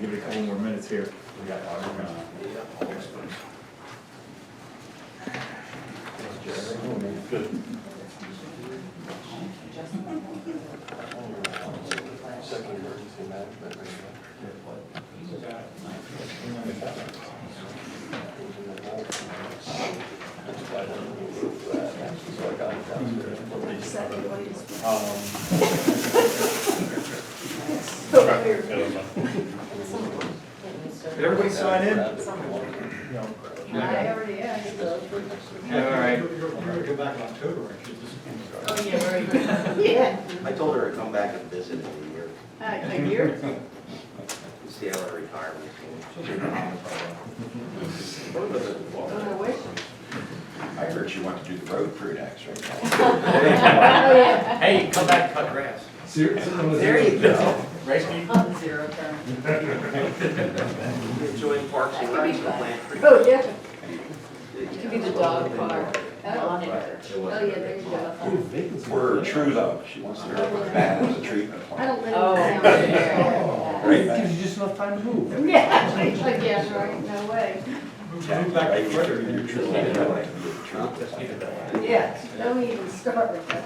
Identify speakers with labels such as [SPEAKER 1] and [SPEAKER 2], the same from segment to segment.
[SPEAKER 1] give it a couple more minutes here.
[SPEAKER 2] We got Good. Second emergency management.
[SPEAKER 1] Did everybody sign in?
[SPEAKER 3] I already asked.
[SPEAKER 1] All right.
[SPEAKER 2] You're gonna go back in October, aren't you?
[SPEAKER 3] Oh, yeah, very good. Yeah.
[SPEAKER 4] I told her to come back and visit in a year,
[SPEAKER 3] A year?
[SPEAKER 4] see how her retirement is
[SPEAKER 3] Oh, I wish.
[SPEAKER 5] I heard she wanted to do the road crew next, right?
[SPEAKER 3] Oh, yeah.
[SPEAKER 6] Hey, come back and cut grass.
[SPEAKER 4] There you go.
[SPEAKER 6] Race meeting?
[SPEAKER 3] On the zero term.
[SPEAKER 4] Enjoying parks and rides and plant trees.
[SPEAKER 3] Oh, yeah. It could be the dog park. Monitor. Oh, yeah, there you go.
[SPEAKER 5] For her true love, she wants to go back as a treatment
[SPEAKER 3] I
[SPEAKER 5] plant.
[SPEAKER 3] don't live in Oh, town.
[SPEAKER 5] Right back.
[SPEAKER 1] Gives you just enough time to move.
[SPEAKER 3] Yeah, yeah, right, no way.
[SPEAKER 2] Move back to Frederick.
[SPEAKER 5] Your true love, you want to be a treatment plant.
[SPEAKER 3] Yeah, don't even start with that.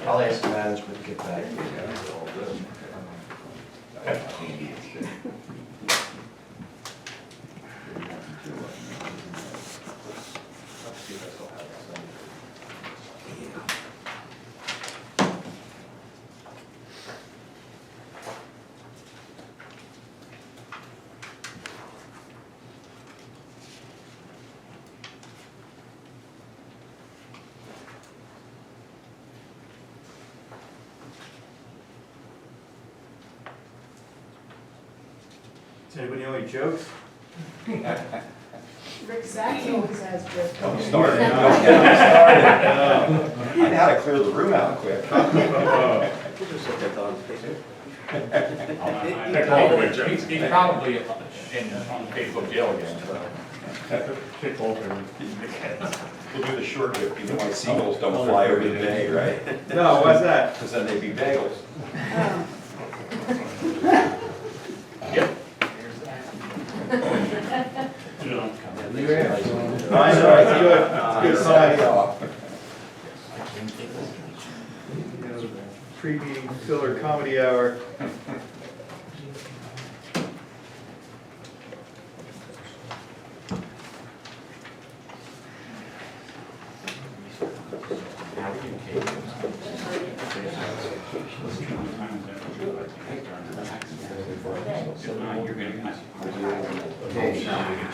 [SPEAKER 5] I'll ask management to get back.
[SPEAKER 1] Does anybody know any jokes?
[SPEAKER 3] Rick Sacks always has good.
[SPEAKER 5] Don't start it. Don't get started. I know how to clear the room out quick.
[SPEAKER 4] We'll just look at Don's picture.
[SPEAKER 6] He's probably in Facebook jail again, so.
[SPEAKER 5] We'll do the short whip, even why seagulls don't fly over the bay, right?
[SPEAKER 1] No, why's that?
[SPEAKER 5] Because then they'd be bagels.
[SPEAKER 3] Oh.
[SPEAKER 6] Yep.
[SPEAKER 1] Nice, all right, good. Good sign. Pre-meeting filler comedy hour.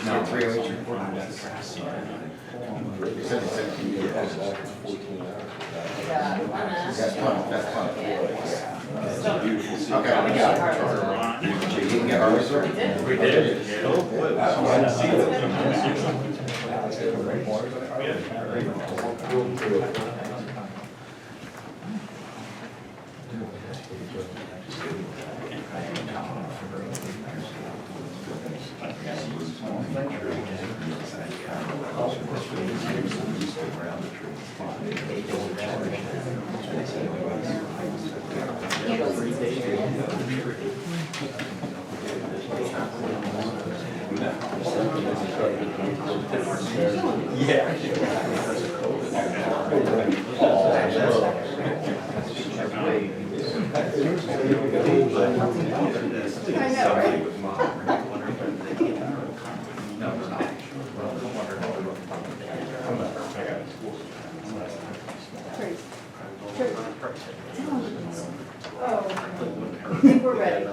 [SPEAKER 5] Now, 308 report. That's fun, that's fun. Okay, we got it. You didn't get ours, sir?
[SPEAKER 6] We did.
[SPEAKER 5] Oh, boy. That's why I see
[SPEAKER 3] Oh. think we're ready.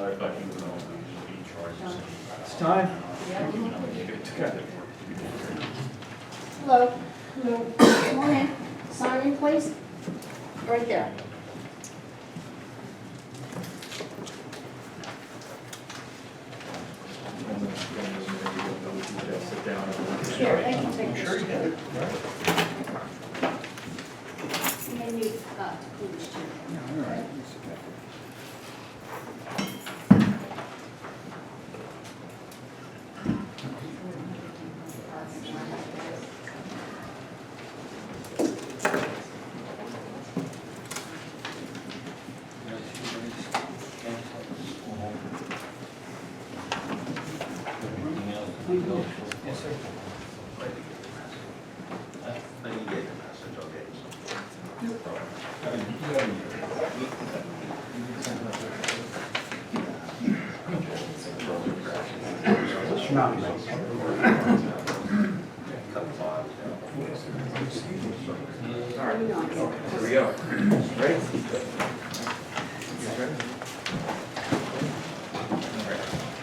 [SPEAKER 1] It's time.
[SPEAKER 3] Yeah.
[SPEAKER 7] Hello. Hello. Come on in. Sign in, please. Right there. Here, I can take this too. And then you, please, too.
[SPEAKER 2] Yes, sir.
[SPEAKER 4] I didn't get the message, okay.
[SPEAKER 1] All right, here we go. Ready?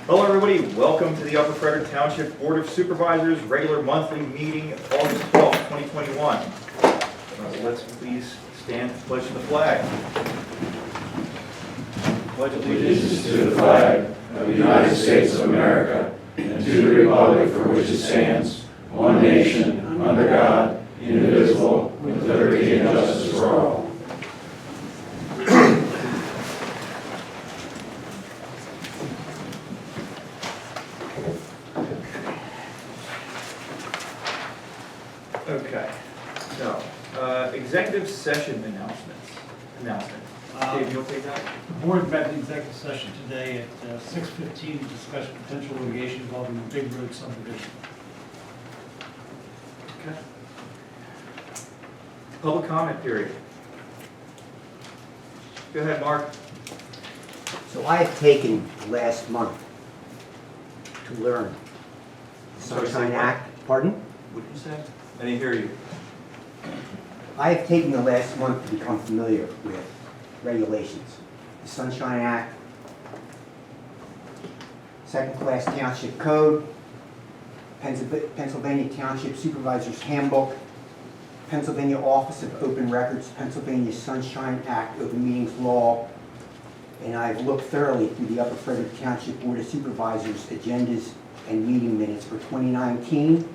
[SPEAKER 1] Hello, everybody. Welcome to the Upper Frederick Township Board of Supervisors regular monthly meeting, August 12th, 2021. Let's please stand to pledge the flag. Pledge
[SPEAKER 8] Allegiance to the flag of the United States of America and to the republic for which it stands, one nation, under God, indivisible, with liberty and justice for all.
[SPEAKER 1] Okay, so, executive session announcement. Dave, you'll take that?
[SPEAKER 9] The board met in executive session today at 6:15 to discuss potential litigation involving the Big Road subdivision.
[SPEAKER 1] Okay. Public comment period. Go ahead, Mark.
[SPEAKER 10] So I have taken last month to learn the
[SPEAKER 1] Sorry, say
[SPEAKER 10] Sunshine
[SPEAKER 1] what?
[SPEAKER 10] Act. Pardon?
[SPEAKER 1] What did you say? I didn't hear you.
[SPEAKER 10] I have taken the last month to become familiar with regulations. The Sunshine Act, Second Class Township Code, Pennsylvania Township Supervisors Handbook, Pennsylvania Office of Open Records, Pennsylvania Sunshine Act, Open Meetings Law, and I've looked thoroughly through the Upper Frederick Township Board of Supervisors agendas and meeting minutes for 2019,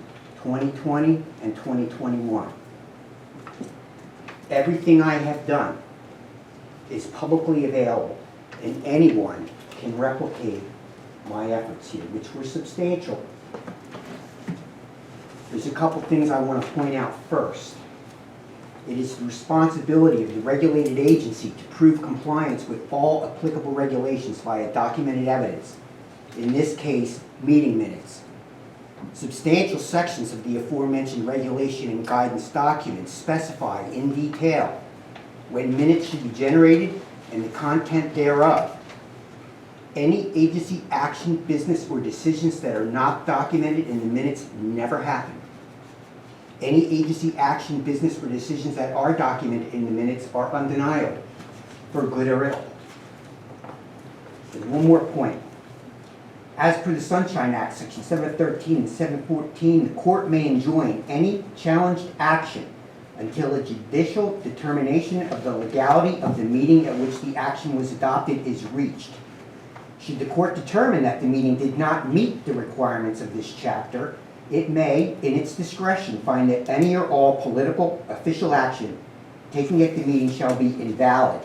[SPEAKER 10] 2020, and 2021. Everything I have done is publicly available, and anyone can replicate my efforts here, which were substantial. There's a couple things I want to point out first. It is the responsibility of the regulated agency to prove compliance with all applicable regulations via documented evidence, in this case, meeting minutes. Substantial sections of the aforementioned regulation and guidance documents specify in detail when minutes should be generated and the content thereof. Any agency action, business, or decisions that are not documented in the minutes never happen. Any agency action, business, or decisions that are documented in the minutes are undeniable, for good or ill. And one more point. As per the Sunshine Act, Section 713 and 714, the court may enjoin any challenged action until a judicial determination of the legality of the meeting at which the action was adopted is reached. Should the court determine that the meeting did not meet the requirements of this chapter, it may, in its discretion, find that any or all political official action taken at the meeting shall be invalid.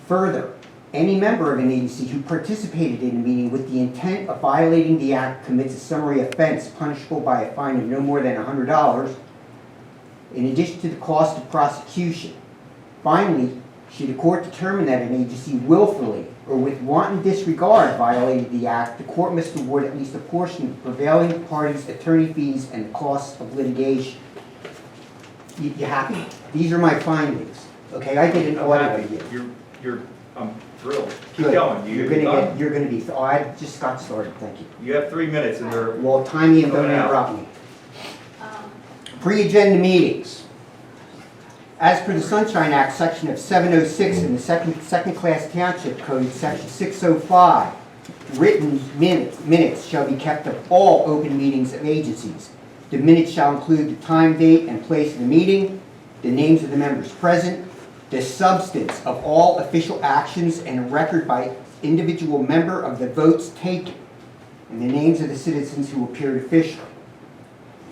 [SPEAKER 10] Further, any member of an agency who participated in a meeting with the intent of violating the act commits a summary offense punishable by a fine of no more than $100, in addition to the cost of prosecution. Finally, should a court determine that an agency willfully or with wanton disregard violated the act, the court must award at least a portion of the prevailing party's attorney fees and the costs of litigation. You happy? These are my findings. Okay, I did an audit of you.
[SPEAKER 1] I'm thrilled. Keep
[SPEAKER 10] Good.
[SPEAKER 1] going.
[SPEAKER 10] You're gonna be, oh, I just got started, thank you.
[SPEAKER 1] You have 3 minutes and they're,
[SPEAKER 10] Well, time me and don't interrupt me. Pre-agenda meetings. As per the Sunshine Act, section of 706 in the second-class Township Code, section 605, written minutes shall be kept of all open meetings of agencies. The minutes shall include the time, date, and place of the meeting, the names of the members present, the substance of all official actions, and a record by individual member of the votes taken, and the names of the citizens who appeared officially.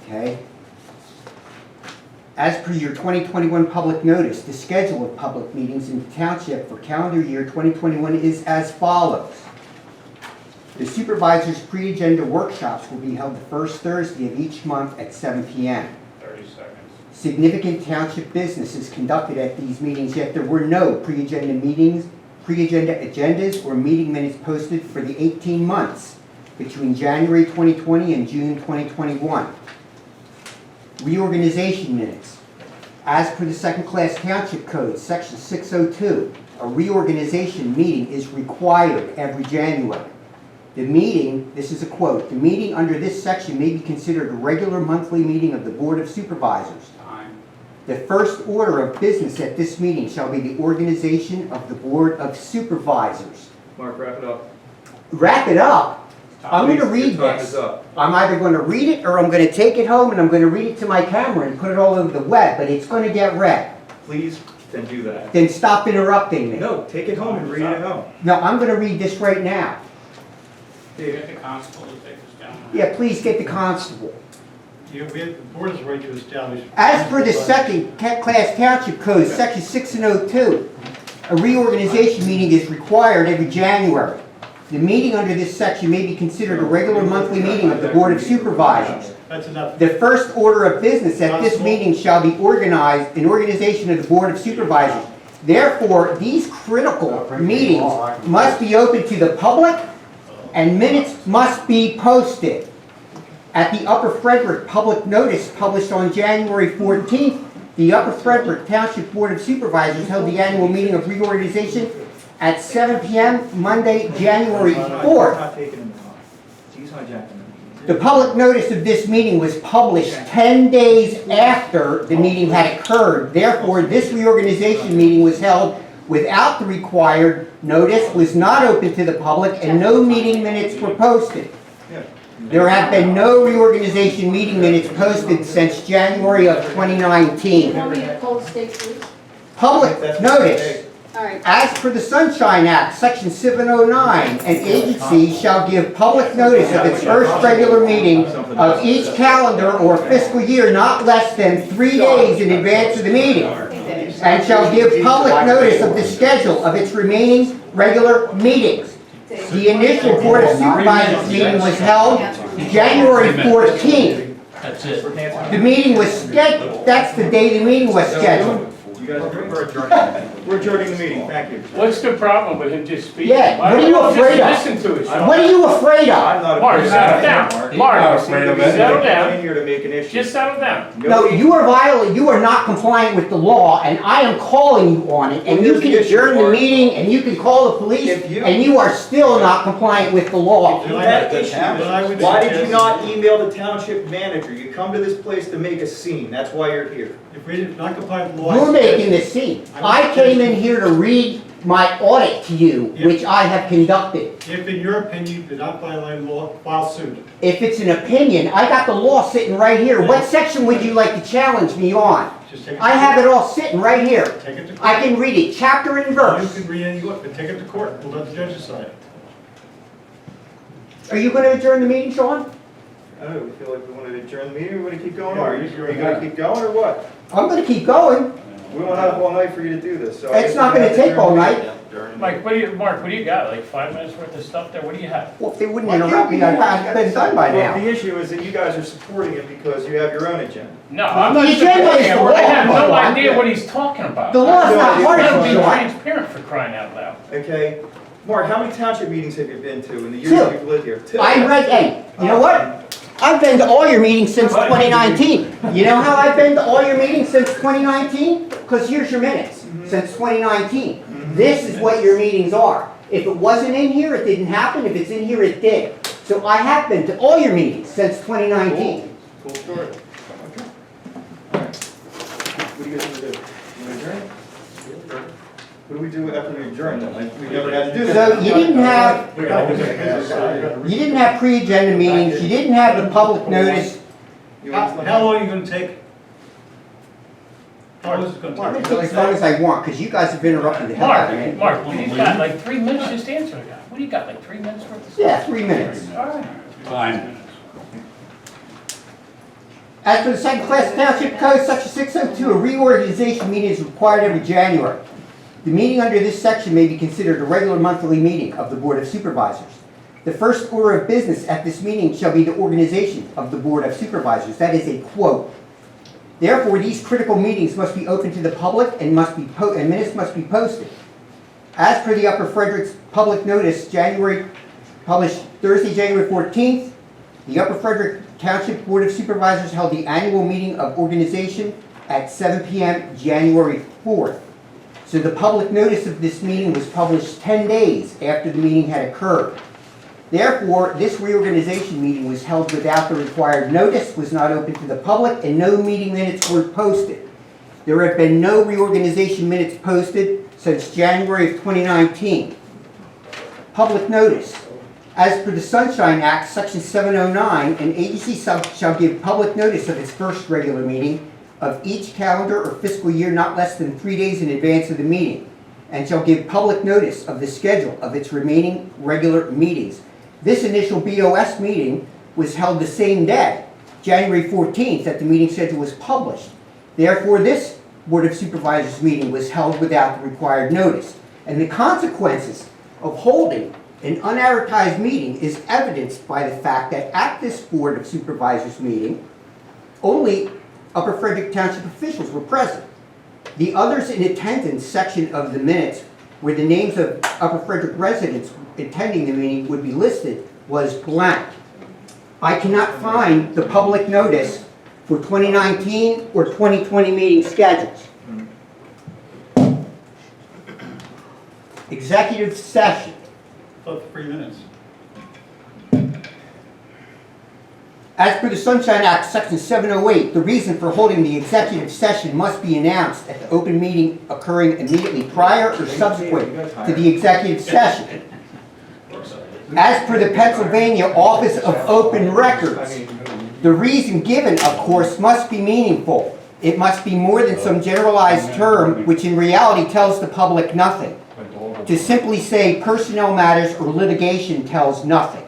[SPEAKER 10] Okay? As per your 2021 public notice, the schedule of public meetings in the Township for calendar year 2021 is as follows. The Supervisors' pre-agenda workshops will be held the first Thursday of each month at 7 p.m.
[SPEAKER 6] 30 seconds.
[SPEAKER 10] Significant Township business is conducted at these meetings, yet there were no pre-agenda meetings, pre-agenda agendas, or meeting minutes posted for the 18 months between January 2020 and June 2021. Reorganization minutes. As per the second-class Township Code, section 602, a reorganization meeting is required every January. The meeting, this is a quote, the meeting under this section may be considered a regular monthly meeting of the Board of Supervisors. The first order of business at this meeting shall be the organization of the Board of Supervisors.
[SPEAKER 1] Mark, wrap it up.
[SPEAKER 10] Wrap it up. I'm going to
[SPEAKER 1] Please,
[SPEAKER 10] read
[SPEAKER 1] your time
[SPEAKER 10] this.
[SPEAKER 1] is up.
[SPEAKER 10] I'm either going to read it or I'm going to take it home and I'm going to read it to my camera and put it all over the web, but it's going to get read.
[SPEAKER 1] Please, then do that.
[SPEAKER 10] Then stop interrupting me.
[SPEAKER 1] No, take it home and read it at home.
[SPEAKER 10] No, I'm going to read this right now.
[SPEAKER 6] Get the constable to take us down.
[SPEAKER 10] Yeah, please get the constable.
[SPEAKER 2] The board has the right to establish.
[SPEAKER 10] As per the second-class Township Code, section 602, a reorganization meeting is required every January. The meeting under this section may be considered a regular monthly meeting of the Board of Supervisors.
[SPEAKER 2] That's enough.
[SPEAKER 10] The first order of business at this meeting shall be organized, an organization of the Board of Supervisors. Therefore, these critical meetings must be open to the public and minutes must be posted. At the Upper Frederick public notice published on January 14th, the Upper Frederick Township Board of Supervisors held the annual meeting of reorganization at 7 p.m. Monday, January 4th.
[SPEAKER 1] Not taking him off. He's hijacking the
[SPEAKER 10] The public notice of this meeting was published 10 days after the meeting had occurred. Therefore, this reorganization meeting was held without the required notice, was not open to the public, and no meeting minutes were posted. There have been no reorganization meeting minutes posted since January of 2019.
[SPEAKER 7] Want me to call the state police?
[SPEAKER 10] Public notice.
[SPEAKER 7] All right.
[SPEAKER 10] As per the Sunshine Act, section 709, an agency shall give public notice of its first regular meeting of each calendar or fiscal year not less than 3 days in advance of the meeting, and shall give public notice of the schedule of its remaining regular meetings. The initial Board of Supervisors meeting was held January 14th.
[SPEAKER 6] That's it.
[SPEAKER 10] The meeting was scheduled, that's the day the meeting was scheduled.
[SPEAKER 1] You guys are adjourning. We're adjourning the meeting, thank you.
[SPEAKER 6] What's the problem with him just speaking?
[SPEAKER 10] Yeah,
[SPEAKER 6] Why
[SPEAKER 10] what are
[SPEAKER 6] don't
[SPEAKER 10] you
[SPEAKER 6] just
[SPEAKER 10] afraid of?
[SPEAKER 6] Listen to it, Sean.
[SPEAKER 10] What are you afraid of?
[SPEAKER 1] I'm not
[SPEAKER 6] Mark,
[SPEAKER 1] afraid of
[SPEAKER 6] settle
[SPEAKER 1] that,
[SPEAKER 6] down. Mark,
[SPEAKER 1] Settle
[SPEAKER 6] settle down.
[SPEAKER 1] in here to make an issue.
[SPEAKER 6] Just settle down.
[SPEAKER 10] No, you are violating, you are not compliant with the law, and I am calling you on it, and
[SPEAKER 1] Well,
[SPEAKER 10] you
[SPEAKER 1] here's
[SPEAKER 10] can
[SPEAKER 1] the issue,
[SPEAKER 10] adjourn the
[SPEAKER 1] Mark.
[SPEAKER 10] meeting, and you can call the police,
[SPEAKER 1] If you-
[SPEAKER 10] and you are still not compliant with the law.
[SPEAKER 1] You had issues.
[SPEAKER 2] Then I would
[SPEAKER 1] Why did you
[SPEAKER 2] suggest-
[SPEAKER 1] not email the township manager? You come to this place to make a scene, that's why you're here.
[SPEAKER 2] If we did not comply with the law.
[SPEAKER 10] You're making this scene. I came in here to read my audit to you, which I have conducted.
[SPEAKER 2] If in your opinion you did not violate law, file suit.
[SPEAKER 10] If it's an opinion, I got the law sitting right here. What section would you like to challenge me on?
[SPEAKER 2] Just take it.
[SPEAKER 10] I have it all sitting right here.
[SPEAKER 2] Take it to court.
[SPEAKER 10] I can read it, chapter and
[SPEAKER 2] You
[SPEAKER 10] verse.
[SPEAKER 2] can read any, but take it to court. We'll let the judge decide.
[SPEAKER 10] Are you gonna adjourn the meeting, Sean?
[SPEAKER 1] I don't know, we feel like we want to adjourn the meeting, we want to keep going, or are you gonna keep going, or what?
[SPEAKER 10] I'm gonna keep going.
[SPEAKER 1] We won't have all night for you to do this, so.
[SPEAKER 10] It's not gonna take all night.
[SPEAKER 6] Mike, Mark, what do you got? Like 5 minutes worth of stuff there? What do you have?
[SPEAKER 10] Well, if they wouldn't interrupt me, I'd been done by
[SPEAKER 1] Well,
[SPEAKER 10] now.
[SPEAKER 1] the issue is that you guys are supporting it because you have your own agenda.
[SPEAKER 6] No, I'm not
[SPEAKER 10] The agenda
[SPEAKER 6] supporting
[SPEAKER 10] is
[SPEAKER 6] it.
[SPEAKER 10] the
[SPEAKER 6] I have
[SPEAKER 10] law,
[SPEAKER 6] no
[SPEAKER 10] Sean.
[SPEAKER 6] idea what he's talking about.
[SPEAKER 10] The law is not part
[SPEAKER 6] Let's
[SPEAKER 10] of
[SPEAKER 6] be
[SPEAKER 10] it, Sean.
[SPEAKER 6] transparent for crying out loud.
[SPEAKER 1] Okay? Mark, how many township meetings have you been to in the years
[SPEAKER 10] Two.
[SPEAKER 1] that you've lived here? Two.
[SPEAKER 10] I read, hey, you know what? I've been to all your meetings since 2019. You know how I've been to all your meetings since 2019? Because here's your minutes, since 2019. This is what your meetings are. If it wasn't in here, it didn't happen. If it's in here, it did. So I have been to all your meetings since 2019.
[SPEAKER 1] Cool story. Okay. All right. What do you guys want to do? You What do we do after we adjourn then? Like, we never had to do
[SPEAKER 10] So
[SPEAKER 1] that.
[SPEAKER 10] you didn't have pre-agenda meetings, you didn't have the public notice.
[SPEAKER 2] How long are you gonna take? How long is it gonna
[SPEAKER 10] I'm
[SPEAKER 2] take?
[SPEAKER 10] gonna take as long as I want, because you guys have interrupted the hell out of me.
[SPEAKER 6] Mark, you've got like 3 minutes just to answer that. What do you got, like 3 minutes worth of stuff?
[SPEAKER 10] Yeah, 3 minutes.
[SPEAKER 6] All right.
[SPEAKER 8] Fine.
[SPEAKER 10] As for the second class township code, section 602, a reorganization meeting is required every January. The meeting under this section may be considered a regular monthly meeting of the Board of Supervisors. The first order of business at this meeting shall be the organization of the Board of Supervisors. That is a quote. Therefore, these critical meetings must be open to the public and minutes must be posted. As per the Upper Frederick's public notice, published Thursday, January 14th, the Upper Frederick Township Board of Supervisors held the annual meeting of organization at 7 p.m. January 4th. So the public notice of this meeting was published 10 days after the meeting had occurred. Therefore, this reorganization meeting was held without the required notice, was not open to the public, and no meeting minutes were posted. There have been no reorganization minutes posted since January of 2019. Public notice. As per the Sunshine Act, Section 709, an agency shall give public notice of its first regular meeting of each calendar or fiscal year not less than 3 days in advance of the meeting, and shall give public notice of the schedule of its remaining regular meetings. This initial BOS meeting was held the same day, January 14th, that the meeting schedule was published. Therefore, this Board of Supervisors meeting was held without the required notice. And the consequences of holding an unadvertised meeting is evidenced by the fact that at this Board of Supervisors meeting, only Upper Frederick Township officials were present. The others in attendance section of the minutes, where the names of Upper Frederick residents attending the meeting would be listed, was blank. I cannot find the public notice for 2019 or 2020 meeting schedules. Executive session.
[SPEAKER 2] About 3 minutes.
[SPEAKER 10] As per the Sunshine Act, Section 708, the reason for holding the executive session must be announced at the open meeting occurring immediately prior or subsequent to the executive session. As per the Pennsylvania Office of Open Records, the reason given, of course, must be meaningful. It must be more than some generalized term which in reality tells the public nothing. To simply say personnel matters or litigation tells nothing.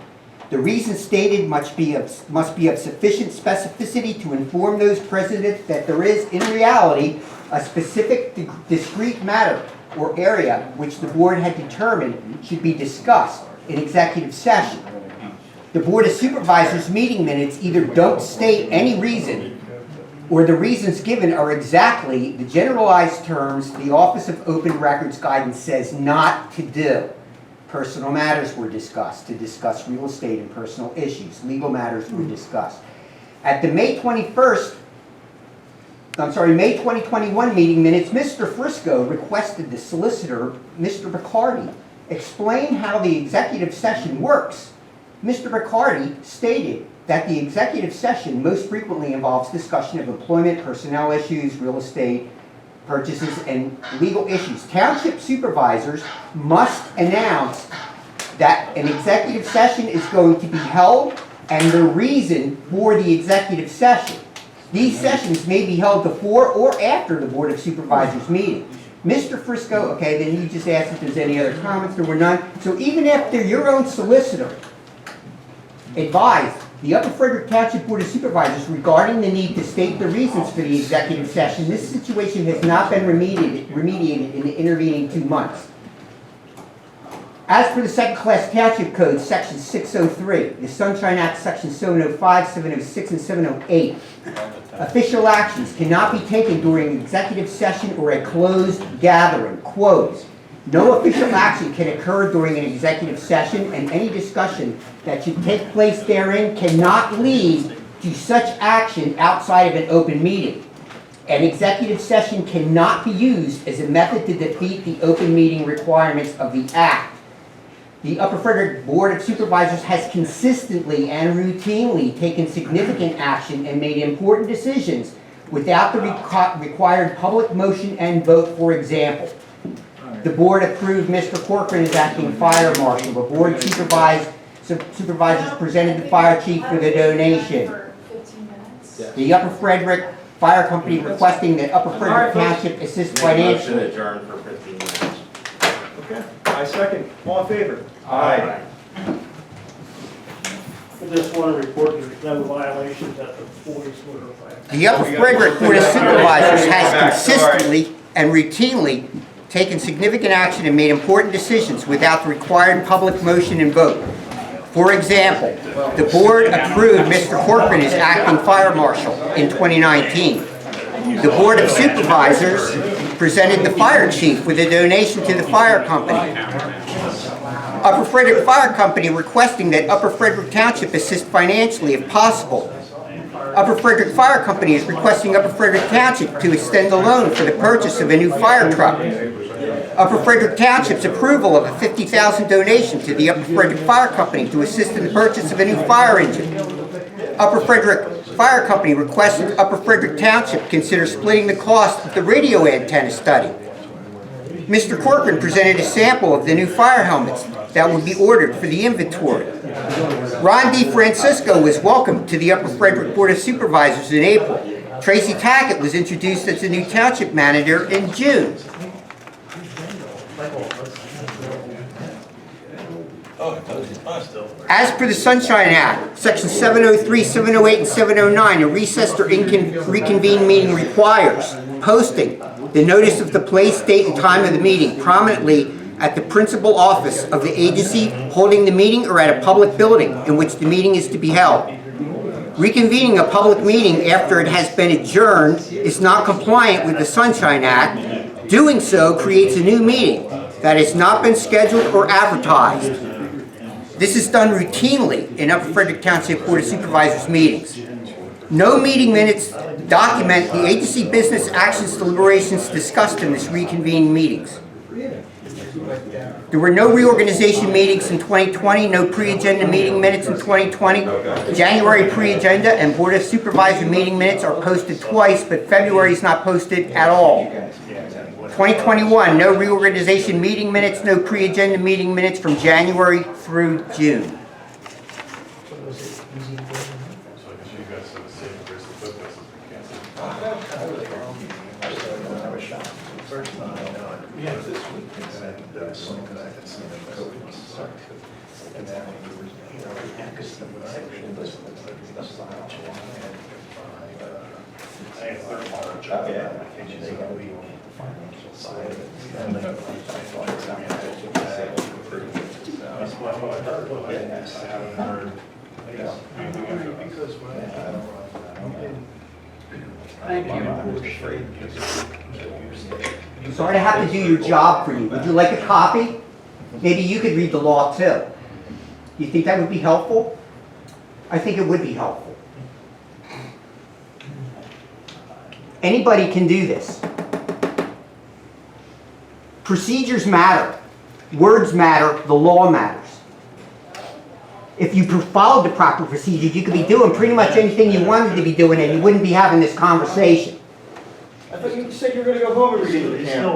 [SPEAKER 10] The reason stated must be of sufficient specificity to inform those present that there is, in reality, a specific discrete matter or area which the board had determined should be discussed in executive session. The Board of Supervisors meeting minutes either don't state any reason or the reasons given are exactly the generalized terms the Office of Open Records guidance says not to do. Personal matters were discussed, to discuss real estate and personal issues. Legal matters were discussed. At the May 2021 meeting minutes, Mr. Frisco requested the solicitor, Mr. Riccardi, explain how the executive session works. Mr. Riccardi stated that the executive session most frequently involves discussion of employment, personnel issues, real estate, purchases, and legal issues. Township supervisors must announce that an executive session is going to be held and the reason for the executive session. These sessions may be held before or after the Board of Supervisors meeting. Mr. Frisco, okay, then he just asked if there's any other comments. There were none. So even after your own solicitor advised the Upper Frederick Township Board of Supervisors regarding the need to state the reasons for the executive session, this situation has not been remediated in the intervening 2 months. As per the Second Class Township Code, Section 603, the Sunshine Act, Section 705, 706, and 708, official actions cannot be taken during executive session or a closed gathering. Quote, no official action can occur during an executive session, and any discussion that should take place therein cannot lead to such action outside of an open meeting. An executive session cannot be used as a method to defeat the open meeting requirements of the Act. The Upper Frederick Board of Supervisors has consistently and routinely taken significant action and made important decisions without the required public motion and vote. For example, the board approved Mr. Corcoran as acting fire marshal. The board supervisors presented the fire chief with a donation.
[SPEAKER 7] For 15 minutes.
[SPEAKER 10] The Upper Frederick Fire Company requesting that Upper Frederick Township assist
[SPEAKER 5] Make a motion
[SPEAKER 10] financially.
[SPEAKER 5] to adjourn for 15 minutes.
[SPEAKER 1] Okay, I second. All in favor? Aye.
[SPEAKER 9] I just want to report there's no violations at the boys were.
[SPEAKER 10] The Upper Frederick Board of Supervisors has consistently and routinely taken significant action and made important decisions without the required public motion and vote. For example, the board approved Mr. Corcoran as acting fire marshal in 2019. The Board of Supervisors presented the fire chief with a donation to the fire company. Upper Frederick Fire Company requesting that Upper Frederick Township assist financially if possible. Upper Frederick Fire Company is requesting Upper Frederick Township to extend a loan for the purchase of a new fire truck. Upper Frederick Township's approval of a $50,000 donation to the Upper Frederick Fire Company to assist in the purchase of a new fire engine. Upper Frederick Fire Company requests that Upper Frederick Township consider splitting the cost of the radio antenna study. Mr. Corcoran presented a sample of the new fire helmets that would be ordered for the inventory. Ron DeFrancisco was welcomed to the Upper Frederick Board of Supervisors in April. Tracy Tackett was introduced as the new township manager in June. As per the Sunshine Act, Section 703, 708, and 709, a recessed or reconvened meeting requires posting the notice of the place, date, and time of the meeting prominently at the principal office of the agency holding the meeting or at a public building in which the meeting is to be held. Reconvening a public meeting after it has been adjourned is not compliant with the Sunshine Act. Doing so creates a new meeting that has not been scheduled or advertised. This is done routinely in Upper Frederick Township Board of Supervisors meetings. No meeting minutes document the agency business actions deliberations discussed in this reconvened meetings. There were no reorganization meetings in 2020, no pre-agenda meeting minutes in 2020. January pre-agenda and Board of Supervisor meeting minutes are posted twice, but February is not posted at all. 2021, no reorganization meeting minutes, no pre-agenda meeting minutes from January through June. I'm sorry to have to do your job for you. Would you like a copy? Maybe you could read the law too. Do you think that would be helpful? I think it would be helpful. Anybody can do this. Procedures matter. Words matter. The law matters. If you followed the proper procedures, you could be doing pretty much anything you wanted to be doing and you wouldn't be having this conversation.
[SPEAKER 1] I thought you said you were going to go home and read the camera.